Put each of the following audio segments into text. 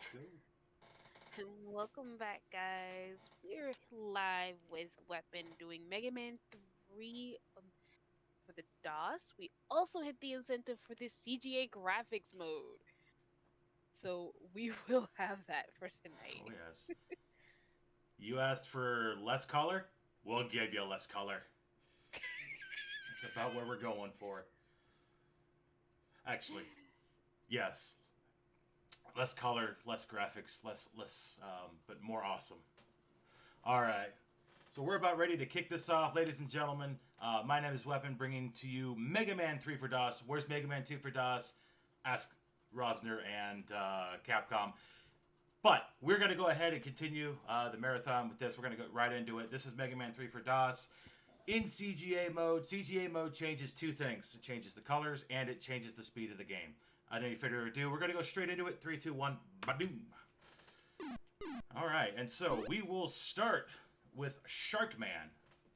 Let's go. Welcome back, guys. We're live with Weapon doing Mega Man 3 for the DOS. We also hit the incentive for the CGA graphics mode. So we will have that for Oh, tonight. yes. You asked for less color? We'll give you less color. That's about where we're going for. Actually, yes. Less color, less graphics, but more awesome. All right. So we're about ready to kick this off, ladies and gentlemen. My name is Weapon, bringing to you Mega Man 3 for DOS. Where's Mega Man 2 for DOS? Ask Rosner and Capcom. But we're going to go ahead and continue the marathon with this. We're going to go right into it. This is Mega Man 3 for DOS. In CGA mode, CGA mode changes two things. It changes the colors and it changes the speed of the game. Without any further ado, we're going to go straight into it. 3, 2, 1, ba-doom. All right, and so we will start with Sharkman.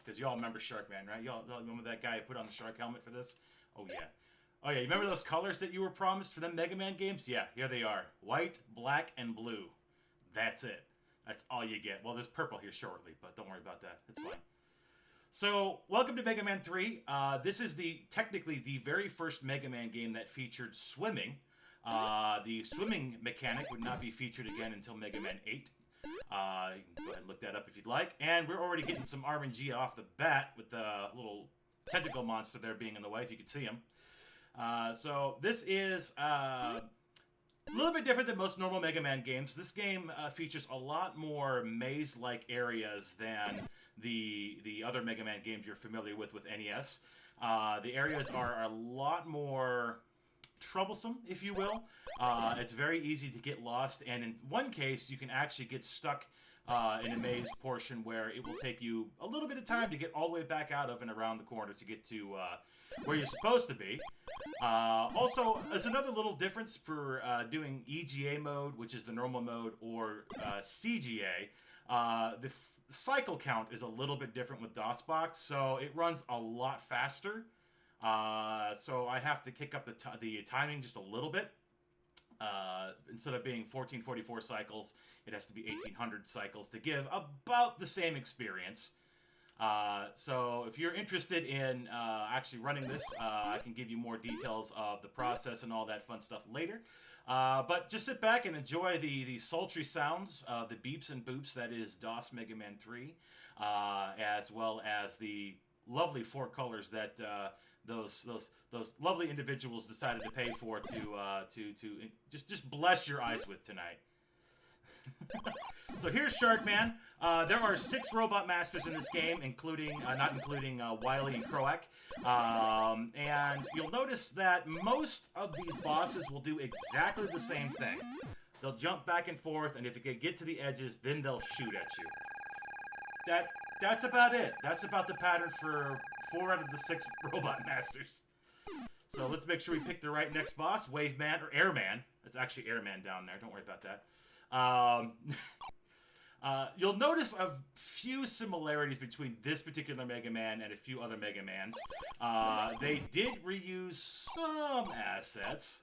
Because y'all remember Sharkman, right? Y'all remember that guy who put on the shark helmet for this? Oh, yeah. Oh, yeah, you remember those colors that you were promised for them Mega Man games? Yeah, here they are. White, black, and blue. That's it. That's all you get. Well, there's purple here shortly, but don't worry about that. It's fine. So, welcome to Mega Man 3. This is technically the very first Mega Man game that featured swimming. The swimming mechanic would not be featured again until Mega Man 8. You can go ahead and look that up if you'd like. And we're already getting some RNG off the bat with the little tentacle monster there being in the way, if you could see him. So this is a little bit different than most normal Mega Man games. This game features a lot more maze-like areas than the other Mega Man games you're familiar with NES. The areas are a lot more troublesome, if you will. It's very easy to get lost, and in one case, you can actually get stuck in a maze portion where it will take you a little bit of time to get all the way back out of and around the corner to get to where you're supposed to be. Also, there's another little difference for doing EGA mode, which is the normal mode, or CGA. The cycle count is a little bit different with DOSBox, so it runs a lot faster. So I have to kick up the timing just a little bit. Instead of being 1444 cycles, it has to be 1800 cycles to give about the same experience. So if you're interested in actually running this, I can give you more details of the process and all that fun stuff later. But just sit back and enjoy the sultry sounds of the beeps and boops that is DOS Mega Man 3, as well as the lovely four colors that those lovely individuals decided to pay for to just bless your eyes with tonight. So here's Sharkman. There are 6 robot masters in this game, including not including Wily and Croak. And you'll notice that most of these bosses will do exactly the same thing. They'll jump back and forth, and if you can get to the edges, then they'll shoot at you. That's about it. That's about the pattern for 4 out of the 6 robot masters. So let's make sure we pick the right next boss, Waveman or Airman. It's actually Airman down there. Don't worry about that. You'll notice a few similarities between this particular Mega Man and a few other Mega Mans. They did reuse some assets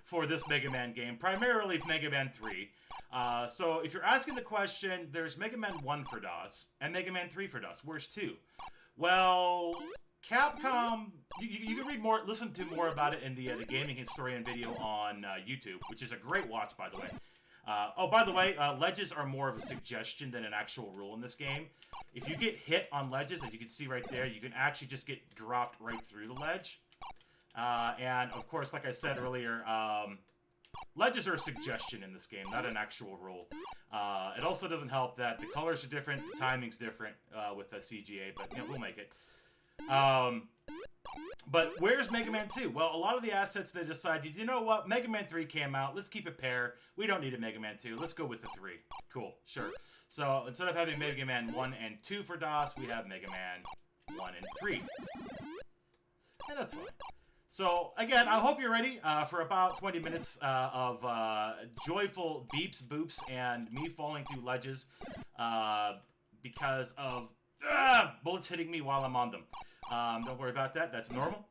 for this Mega Man game, primarily Mega Man 3. So if you're asking the question, there's Mega Man 1 for DOS and Mega Man 3 for DOS. Where's 2? Well, Capcom, you can read more, listen to more about it in the gaming historian video on YouTube, which is a great watch, by the way. Oh, by the way, ledges are more of a suggestion than an actual rule in this game. If you get hit on ledges, as you can see right there, you can actually just get dropped right through the ledge. And, of course, like I said earlier, ledges are a suggestion in this game, not an actual rule. It also doesn't help that the colors are different, the timing's different with the CGA, but you know, we'll make it. But where's Mega Man 2? Well, a lot of the assets, they decided, you know what, Mega Man 3 came out, let's keep it pair. We don't need a Mega Man 2, let's go with the 3. Cool, sure. So instead of having Mega Man 1 and 2 for DOS, we have Mega Man 1 and 3. And that's fine. So, again, I hope you're ready for about 20 minutes of joyful beeps, boops, and me falling through ledges because of bullets hitting me while I'm on them. Don't worry about that. That's normal.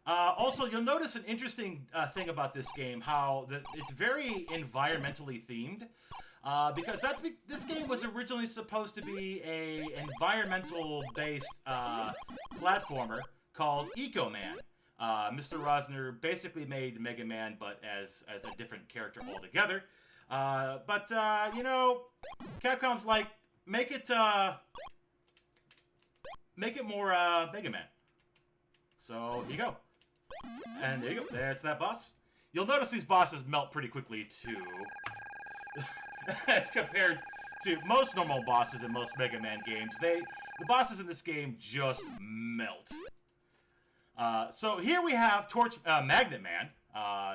Also, you'll notice an interesting thing about this game, how it's very environmentally themed. Because this game was originally supposed to be a environmental-based platformer called Eco Man. Mr. Rosner basically made Mega Man, but as a different character altogether. But you know, Capcom's like, make it more Mega Man. So here you go. And there you go. There's that boss. You'll notice these bosses melt pretty quickly too. As compared to most normal bosses in most Mega Man games, the bosses in this game just melt. So here we have Magnet Man.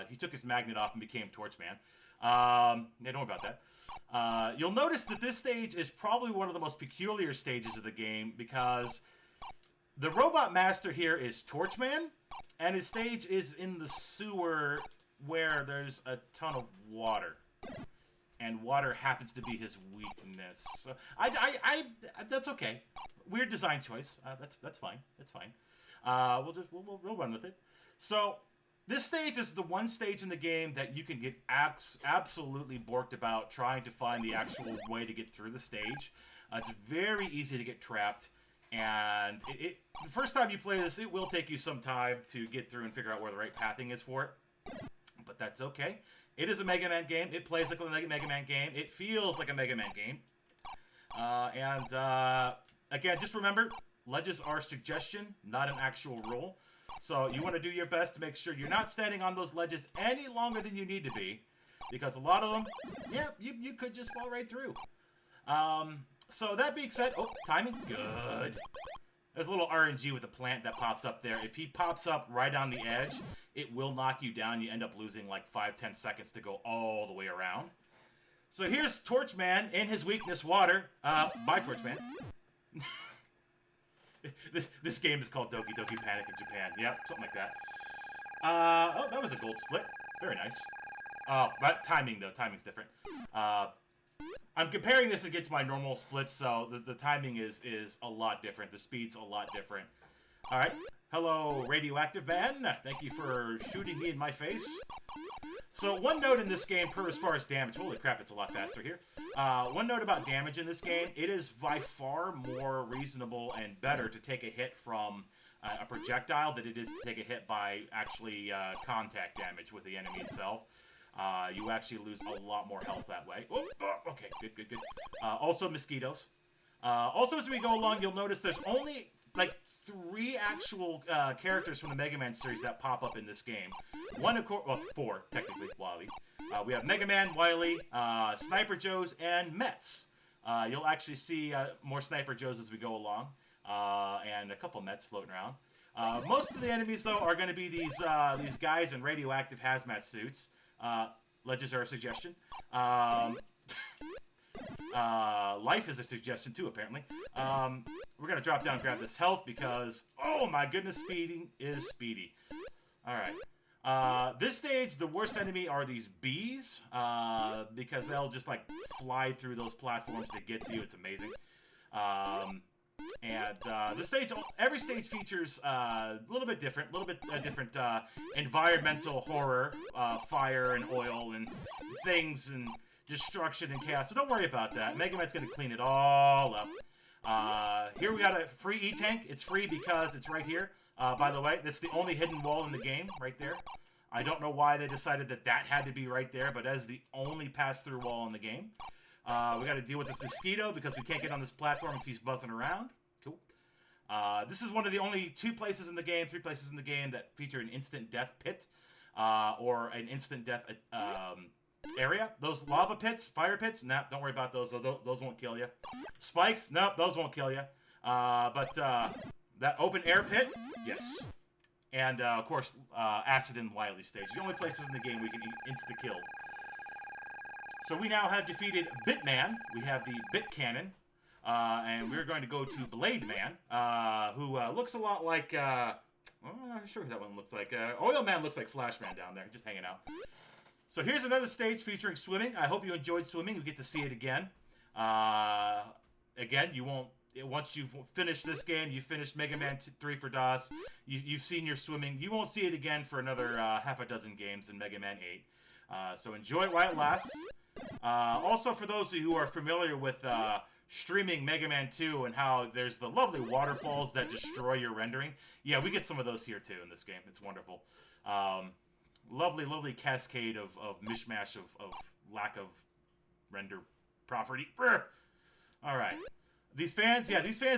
He took his magnet off and became Torch Man. Yeah, don't worry about that. You'll notice that this stage is probably one of the most peculiar stages of the game because the Robot Master here is Torchman, and his stage is in the sewer where there's a ton of water. And water happens to be his weakness. So that's okay. Weird design choice. That's fine. That's fine. We'll run with it. So this stage is the one stage in the game that you can get absolutely borked about trying to find the actual way to get through the stage. It's very easy to get trapped, and the first time you play this, it will take you some time to get through and figure out where the right pathing is for it. But that's okay. It is a Mega Man game. It plays like a Mega Man game. It feels like a Mega Man game. Again, just remember, ledges are suggestion, not an actual rule. So you want to do your best to make sure you're not standing on those ledges any longer than you need to be. Because a lot of them, yeah, you could just fall right through. So that being said, oh, timing, good. There's a little RNG with the plant that pops up there. If he pops up right on the edge, it will knock you down. You end up losing like 5-10 seconds to go all the way around. So here's Torchman in his weakness, water. Bye, Torchman. This game is called Doki Doki Panic in Japan. Yep, something like that. Oh, that was a gold split. Very nice. But timing, though. Timing's different. I'm comparing this against my normal splits, so the timing is a lot different. The speed's a lot different. All right. Hello, Radioactive Man. Thank you for shooting me in my face. So one note in this game, as far as damage, holy crap, it's a lot faster here. One note about damage in this game, it is by far more reasonable and better to take a hit from a projectile than it is to take a hit by actually contact damage with the enemy itself. You actually lose a lot more health that way. Oh, okay, good. Also, mosquitoes. Also, as we go along, you'll notice there's only, like, 3 actual characters from the Mega Man series that pop up in this game. One, of course, well, 4, technically, Wily. We have Mega Man, Wily, Sniper Joes, and Mets. You'll actually see more Sniper Joes as we go along, and a couple Mets floating around. Most of the enemies, though, are going to be these guys in radioactive hazmat suits. Ledges are a suggestion. Life is a suggestion too, apparently. We're gonna drop down and grab this health because, oh my goodness, speeding is speedy. Alright. This stage, the worst enemy are these bees, because they'll just like fly through those platforms to get to you. It's amazing. This stage, every stage features a little bit different, environmental horror, fire and oil and things and destruction and chaos. So don't worry about that. Mega Man's gonna clean it all up. Here we got a free E-Tank. It's free because it's right here. By the way, that's the only hidden wall in the game, right there. I don't know why they decided that had to be right there, but that is the only pass-through wall in the game. We got to deal with this mosquito because we can't get on this platform if he's buzzing around. Cool. This is one of the only 3 places in the game that feature an instant death pit, or an instant death area. Those lava pits, fire pits, nah, don't worry about those. Those won't kill you. Spikes, nope, those won't kill you. But that open air pit, yes. And of course, Acid and Wily stage. The only places in the game we can insta-kill. So we now have defeated Bitman. We have the Bit Cannon. And we're going to go to Blade Man, who looks a lot like, I'm not sure what that one looks like. Oil Man looks like Flash Man down there, just hanging out. So here's another stage featuring swimming. I hope you enjoyed swimming. You get to see it again. Again, you won't once you've finished this game, you finished Mega Man 3 for DOS, you've seen your swimming. You won't see it again for another half a dozen games in Mega Man 8. So enjoy it while it lasts. Also, for those of you who are familiar with streaming Mega Man 2 and how there's the lovely waterfalls that destroy your rendering, yeah, we get some of those here too in this game. It's wonderful. Lovely cascade of mishmash of lack of render property. Alright. These fans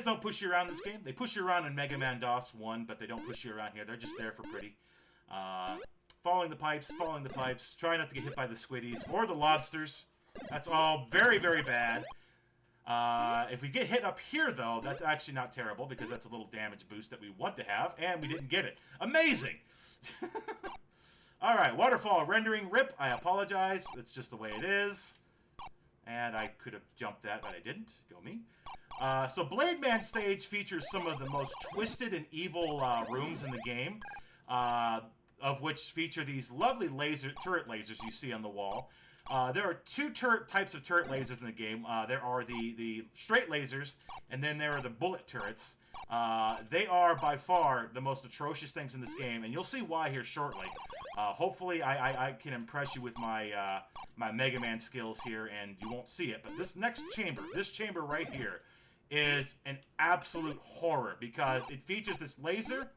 don't push you around this game. They push you around in Mega Man DOS 1, but they don't push you around here. They're just there for pretty. Following the pipes, try not to get hit by the squiddies or the lobsters. That's all very, very bad. If we get hit up here, though, that's actually not terrible, because that's a little damage boost that we want to have, and we didn't get it. Amazing! Alright, waterfall rendering rip. I apologize. That's just the way it is. And I could have jumped that, but I didn't. Go me. So Blade Man stage features some of the most twisted and evil rooms in the game, of which feature these lovely turret lasers you see on the wall. There are two types of turret lasers in the game. There are the straight lasers, and then there are the bullet turrets. They are by far the most atrocious things in this game, and you'll see why here shortly. Hopefully I can impress you with my my Mega Man skills here, and you won't see it. But this next chamber, this chamber right here, is an absolute horror, because it features this laser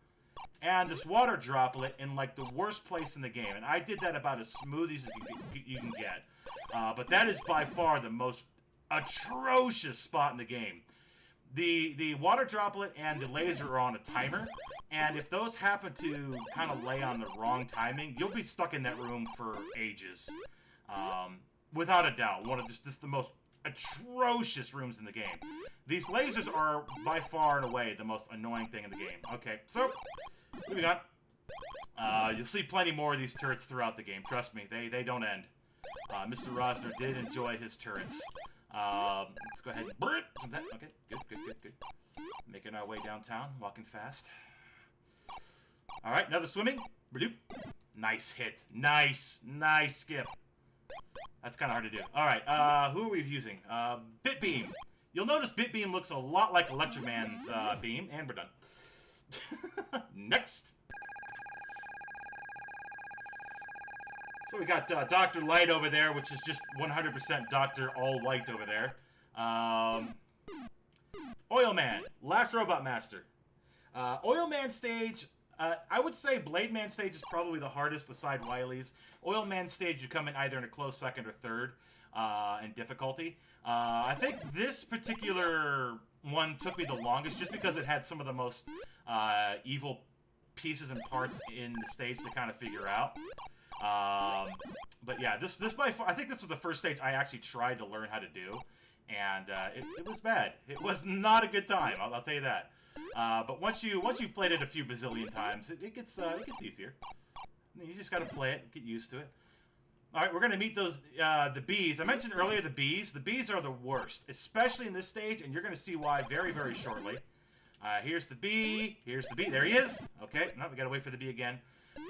and this water droplet in like the worst place in the game. And I did that about as smooth as you can get. But that is by far the most atrocious spot in the game. The water droplet and the laser are on a timer, and if those happen to kind of lay on the wrong timing, you'll be stuck in that room for ages. Without a doubt, one of just the most atrocious rooms in the game. These lasers are by far and away the most annoying thing in the game. Okay, so moving on. You'll see plenty more of these turrets throughout the game. Trust me, they don't end. Mr. Rosner did enjoy his turrets. Let's go ahead and burn it. Okay, good. Making our way downtown, walking fast. Alright, another swimming. Nice hit. Nice skip. That's kind of hard to do. Alright, who are we using? Bit Beam. You'll notice Bit Beam looks a lot like Electro Man's beam, and we're done. Next. So we got Dr. Light over there, which is just 100% Dr. All White over there. Oil Man, Last Robot Master. Oil Man stage, I would say Blade Man stage is probably the hardest aside Wily's. Oil Man stage you come in either in a close second or third in difficulty. I think this particular one took me the longest just because it had some of the most evil pieces and parts in the stage to kind of figure out. But yeah, this by far, I think this was the first stage I actually tried to learn how to do, and it was bad. It was not a good time. I'll tell you that. But once you've played it a few bazillion times, it gets easier. You just gotta play it and get used to it. All right, we're gonna meet those the bees. I mentioned earlier the bees. The bees are the worst, especially in this stage, and you're gonna see why very, very shortly. Here's the bee. Here's the bee. There he is. Okay, no, we gotta wait for the bee again.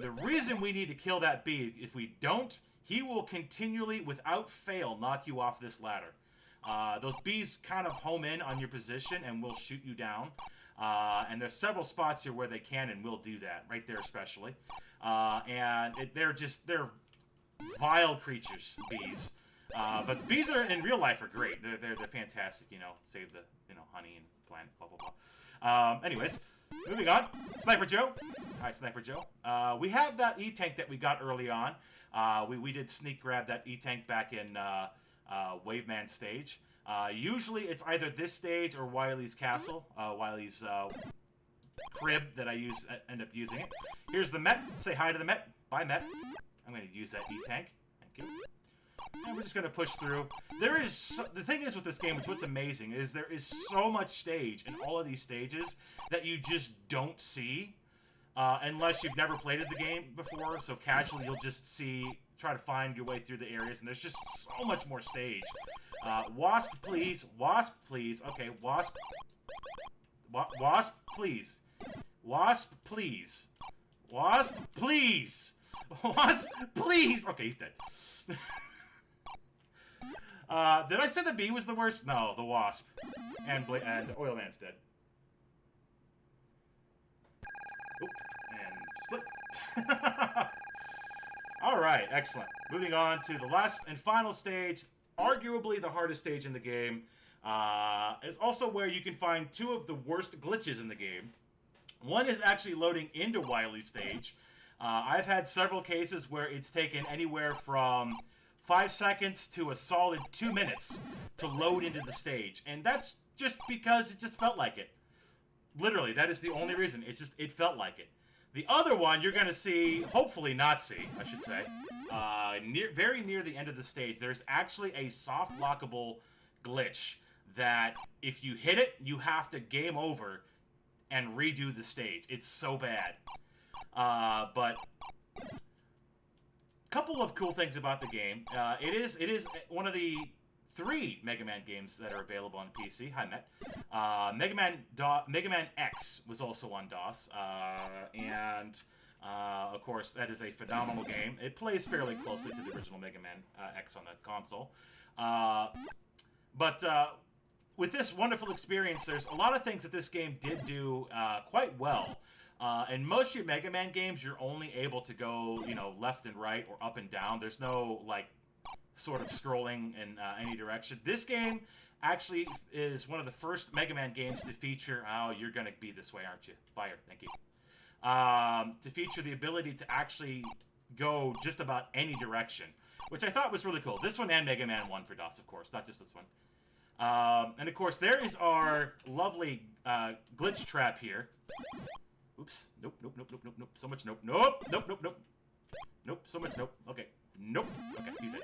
The reason we need to kill that bee, if we don't, he will continually, without fail, knock you off this ladder. Those bees kind of home in on your position and will shoot you down. And there's several spots here where they can and will do that, right there especially. And they're vile creatures, bees. But bees are in real life are great. They're fantastic, you know, save the honey and plant, blah blah blah. Anyways, moving on. Sniper Joe. Hi, Sniper Joe. We have that E-Tank that we got early on. We did sneak grab that E-Tank back in Waveman stage. Usually it's either this stage or Wily's castle, Wily's crib that I end up using it. Here's the Met. Say hi to the Met. Bye, Met. I'm going to use that E-Tank. Thank you. And we're just going to push through. The thing is with this game, what's amazing, is there is so much stage in all of these stages that you just don't see unless you've never played the game before. So casually, you'll just try to find your way through the areas, and there's just so much more stage. Wasp, please. Wasp, please. Okay, Wasp. Wasp, please. Wasp, please. Wasp, please. Wasp, please. Okay, he's dead. Did I say the bee was the worst? No, the wasp. And Oil Man's dead. Oop, and split. All right, excellent. Moving on to the last and final stage, arguably the hardest stage in the game. It's also where you can find two of the worst glitches in the game. One is actually loading into Wily's stage. I've had several cases where it's taken anywhere from 5 seconds to a solid 2 minutes to load into the stage. And that's just because it just felt like it. Literally, that is the only reason. It felt like it. The other one you're going to see, hopefully not see, I should say, very near the end of the stage, there's actually a soft lockable glitch that if you hit it, you have to game over and redo the stage. It's so bad. But couple of cool things about the game. It is one of the 3 Mega Man games that are available on PC. Hi, Matt. Mega Man X was also on DOS, and of course that is a phenomenal game. It plays fairly closely to the original Mega Man X on the console, but with this wonderful experience, there's a lot of things that this game did do quite well. In most of your Mega Man games, you're only able to go, left and right or up and down. There's no, sort of scrolling in any direction. This game actually is one of the first Mega Man games to feature... Oh, you're going to be this way, aren't you? Fire, thank you. To feature the ability to actually go just about any direction, which I thought was really cool. This one and Mega Man 1 for DOS, of course, not just this one. And, of course, there is our lovely glitch trap here. Oops. Nope. So much nope. Nope. So much nope. Okay. Nope. Okay, he's dead.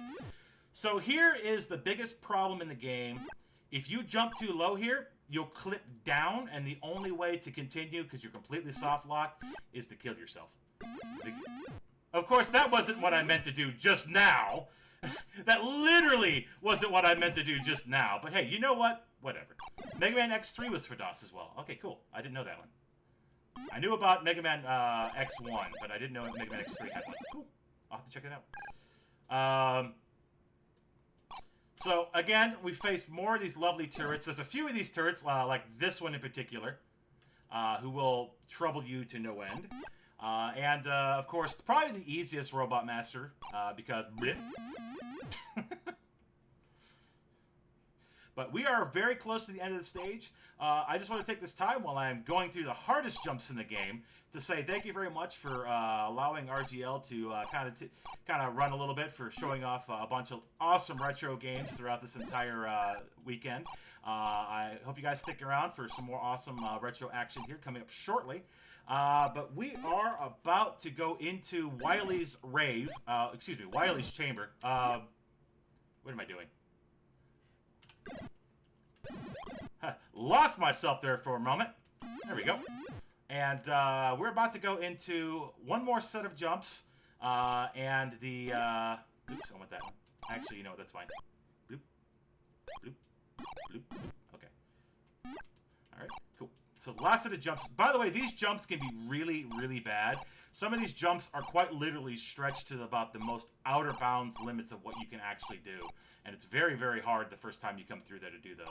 So here is the biggest problem in the game. If you jump too low here, you'll clip down, and the only way to continue, because you're completely soft locked, is to kill yourself. Of course, that wasn't what I meant to do just now. That literally wasn't what I meant to do just now. But hey, you know what? Whatever. Mega Man X3 was for DOS as well. Okay, cool. I didn't know that one. I knew about Mega Man X1, but I didn't know Mega Man X3 had one. Cool. I'll have to check it out. So, again, we faced more of these lovely turrets. There's a few of these turrets, like this one in particular, who will trouble you to no end. And, of course, probably the easiest Robot Master, because... But we are very close to the end of the stage. I just want to take this time while I'm going through the hardest jumps in the game to say thank you very much for allowing RGL to kind of run a little bit, for showing off a bunch of awesome retro games throughout this entire weekend. I hope you guys stick around for some more awesome retro action here coming up shortly. But we are about to go into Wily's rave. Wily's chamber. What am I doing? Lost myself there for a moment. There we go. And we're about to go into one more set of jumps. And the... oops, I want that one. Actually, you know what? That's fine. Bloop. Bloop. Bloop. Bloop. Okay. Alright, cool. So last set of jumps. By the way, these jumps can be really, really bad. Some of these jumps are quite literally stretched to about the most outer bounds limits of what you can actually do. And it's very, very hard the first time you come through there to do those.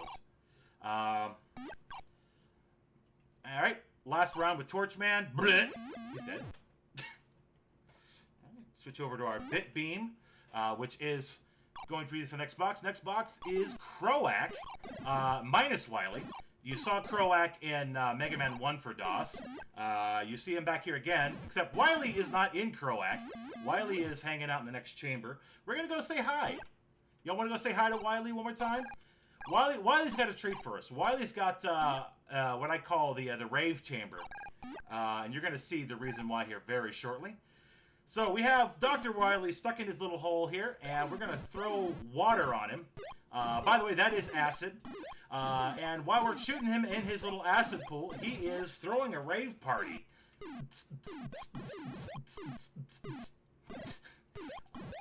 Alright, last round with Torchman. Bleh. He's dead. Right, switch over to our Bit Beam, which is going for the next box. Next box is Croak, minus Wily. You saw Croak in Mega Man 1 for DOS. You see him back here again, except Wily is not in Croak. Wily is hanging out in the next chamber. We're going to go say hi. Y'all want to go say hi to Wily one more time? Wily's got a treat for us. Wily's got what I call the rave chamber. And you're going to see the reason why here very shortly. So we have Dr. Wily stuck in his little hole here, and we're going to throw water on him. By the way, that is acid. And while we're shooting him in his little acid pool, he is throwing a rave party.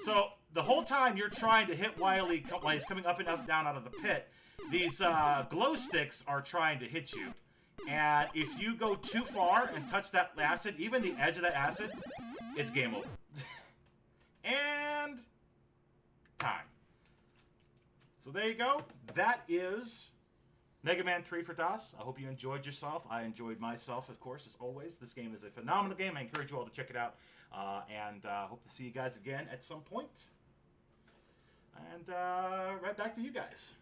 So the whole time you're trying to hit Wily while he's coming up and up down out of the pit, these glow sticks are trying to hit you. And if you go too far and touch that acid, even the edge of that acid, it's game over. And time. So there you go. That is Mega Man 3 for DOS. I hope you enjoyed yourself. I enjoyed myself, of course, as always. This game is a phenomenal game. I encourage you all to check it out. And hope to see you guys again at some point. And right back to you guys.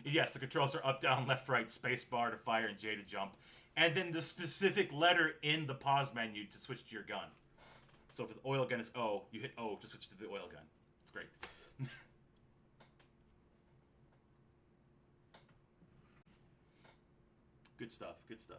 Yes, the controls are up, down, left, right, space bar to fire, and J to jump. And then the specific letter in the pause menu to switch to your gun. So if the oil gun is O, you hit O to switch to the oil gun. It's great. Good stuff, good stuff.